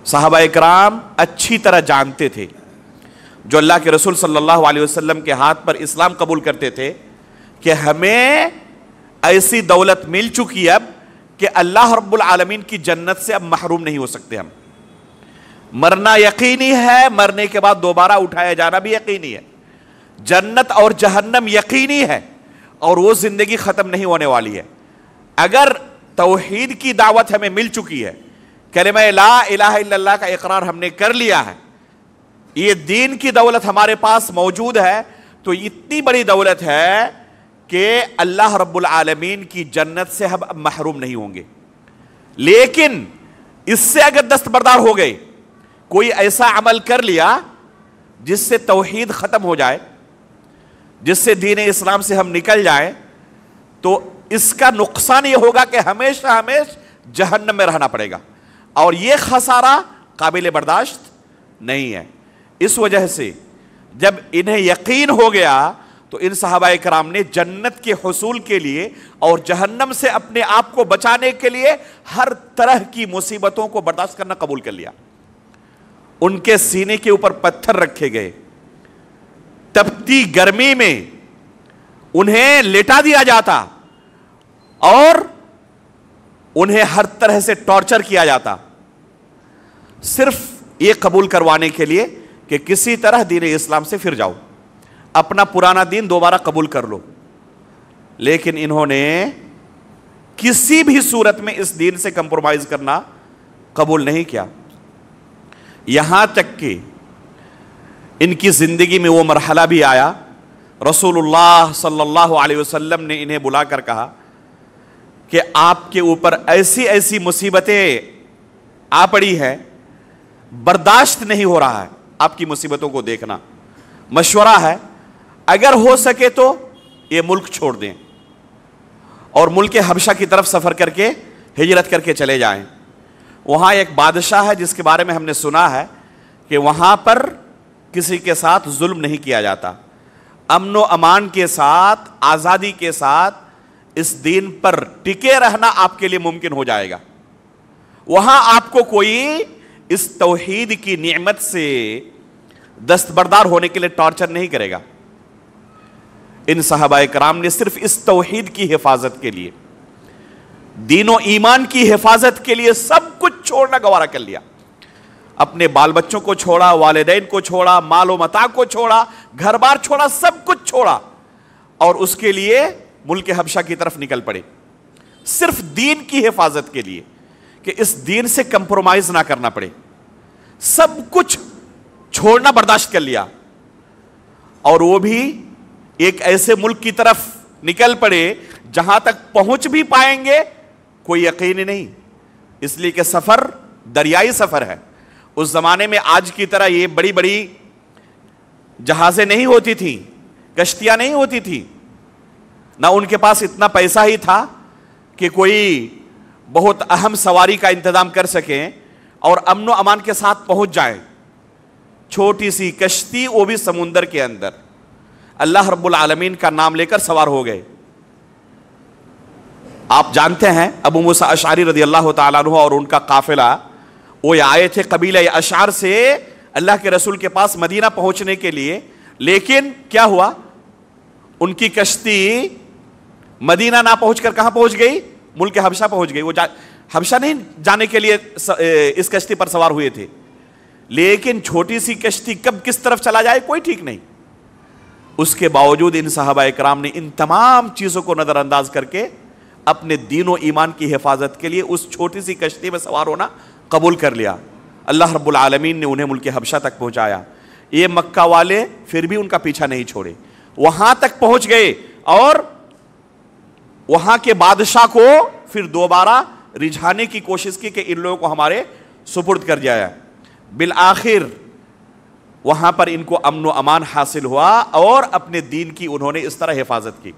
صحابہ اکرام اچھی طرح جانتے تھے، جو اللہ کے رسول صلی اللہ علیہ وسلم کے ہاتھ پر اسلام قبول کرتے تھے، کہ ہمیں ایسی دولت مل چکی اب کہ اللہ رب العالمین کی جنت سے اب محروم نہیں ہو سکتے ہم۔ مرنا یقینی ہے، مرنے کے بعد دوبارہ اٹھایا جانا بھی یقینی ہے، جنت اور جہنم یقینی ہے، اور وہ زندگی ختم نہیں ہونے والی ہے۔ اگر توحید کی دعوت ہمیں مل چکی ہے، کلمہ لا الہ الا اللہ کا اقرار ہم نے کر لیا ہے، یہ دین کی دولت ہمارے پاس موجود ہے، تو اتنی بڑی دولت ہے کہ اللہ رب العالمین کی جنت سے ہم اب محروم نہیں ہوں گے۔ لیکن اس سے اگر دستبردار ہو گئے، کوئی ایسا عمل کر لیا جس سے توحید ختم ہو جائے، جس سے دین اسلام سے ہم نکل جائیں، تو اس کا نقصان یہ ہوگا کہ ہمیشہ ہمیشہ جہنم میں رہنا پڑے گا، اور یہ خسارہ قابل برداشت نہیں ہے۔ اس وجہ سے جب انہیں یقین ہو گیا تو ان صحابہ کرام نے جنت کے حصول کے لیے اور جہنم سے اپنے آپ کو بچانے کے لیے ہر طرح کی مصیبتوں کو برداشت کرنا قبول کر لیا۔ ان کے سینے کے اوپر پتھر رکھے گئے، تپتی گرمی میں انہیں لٹا دیا جاتا اور انہیں ہر طرح سے ٹارچر کیا جاتا، صرف یہ قبول کروانے کے لیے کہ کسی طرح دین اسلام سے پھر جاؤ، اپنا پرانا دین دوبارہ قبول کر لو۔ لیکن انہوں نے کسی بھی صورت میں اس دین سے کمپرومائز کرنا قبول نہیں کیا، یہاں تک کہ ان کی زندگی میں وہ مرحلہ بھی آیا، رسول اللہ صلی اللہ علیہ وسلم نے انہیں بلا کر کہا کہ آپ کے اوپر ایسی ایسی مصیبتیں آ پڑی ہیں، برداشت نہیں ہو رہا ہے آپ کی مصیبتوں کو دیکھنا، مشورہ ہے اگر ہو سکے تو یہ ملک چھوڑ دیں اور ملک حبشہ کی طرف سفر کر کے ہجرت کر کے چلے جائیں۔ وہاں ایک بادشاہ ہے جس کے بارے میں ہم نے سنا ہے کہ وہاں پر کسی کے ساتھ ظلم نہیں کیا جاتا، امن و امان کے ساتھ، آزادی کے ساتھ اس دین پر ٹکے رہنا آپ کے لیے ممکن ہو جائے گا۔ وہاں آپ کو کوئی اس توحید کی نعمت سے دستبردار ہونے کے لیے ٹارچر نہیں کرے گا۔ ان صحابہ کرام نے صرف اس توحید کی حفاظت کے لیے، دین و ایمان کی حفاظت کے لیے سب کچھ چھوڑنا گوارا کر لیا، اپنے بال بچوں کو چھوڑا، والدین کو چھوڑا، مال و متاع کو چھوڑا، گھر بار چھوڑا، سب کچھ چھوڑا، اور اس کے لیے ملک حبشہ کی طرف نکل پڑے، صرف دین کی حفاظت کے لیے، کہ اس دین سے کمپرومائز نہ کرنا پڑے، سب کچھ چھوڑنا برداشت کر لیا، اور وہ بھی ایک ایسے ملک کی طرف نکل پڑے جہاں تک پہنچ بھی پائیں گے کوئی یقین نہیں، اس لیے کہ سفر دریائی سفر ہے۔ اس زمانے میں آج کی طرح یہ بڑی بڑی جہازیں نہیں ہوتی تھیں، کشتیاں نہیں ہوتی تھیں، نہ ان کے پاس اتنا پیسہ ہی تھا کہ کوئی بہت اہم سواری کا انتظام کر سکیں اور امن و امان کے ساتھ پہنچ جائیں۔ چھوٹی سی کشتی، وہ بھی سمندر کے اندر، اللہ رب العالمین کا نام لے کر سوار ہو گئے۔ آپ جانتے ہیں ابو موسیٰ اشعری رضی اللہ تعالیٰ عنہ اور ان کا قافلہ وہ آئے تھے قبیلہ اشعار سے اللہ کے رسول کے پاس مدینہ پہنچنے کے لیے، لیکن کیا ہوا، ان کی کشتی مدینہ نہ پہنچ کر کہاں پہنچ گئی؟ ملک حبشہ پہنچ گئی۔ وہ حبشہ نہیں جانے کے لیے اس کشتی پر سوار ہوئے تھے، لیکن چھوٹی سی کشتی کب کس طرف چلا جائے کوئی ٹھیک نہیں۔ اس کے باوجود ان صحابہ اکرام نے ان تمام چیزوں کو نظر انداز کر کے اپنے دین و ایمان کی حفاظت کے لیے اس چھوٹی سی کشتی میں سوار ہونا قبول کر لیا۔ اللہ رب العالمین نے انہیں ملک حبشہ تک پہنچایا۔ یہ مکہ والے پھر بھی ان کا پیچھا نہیں چھوڑے، وہاں تک پہنچ گئے اور وہاں کے بادشاہ کو پھر دوبارہ رجھانے کی کوشش کی کہ ان لوگوں کو ہمارے سپرد کر جایا۔ بالآخر وہاں پر ان کو امن و امان حاصل ہوا اور اپنے دین کی انہوں نے اس طرح حفاظت کی۔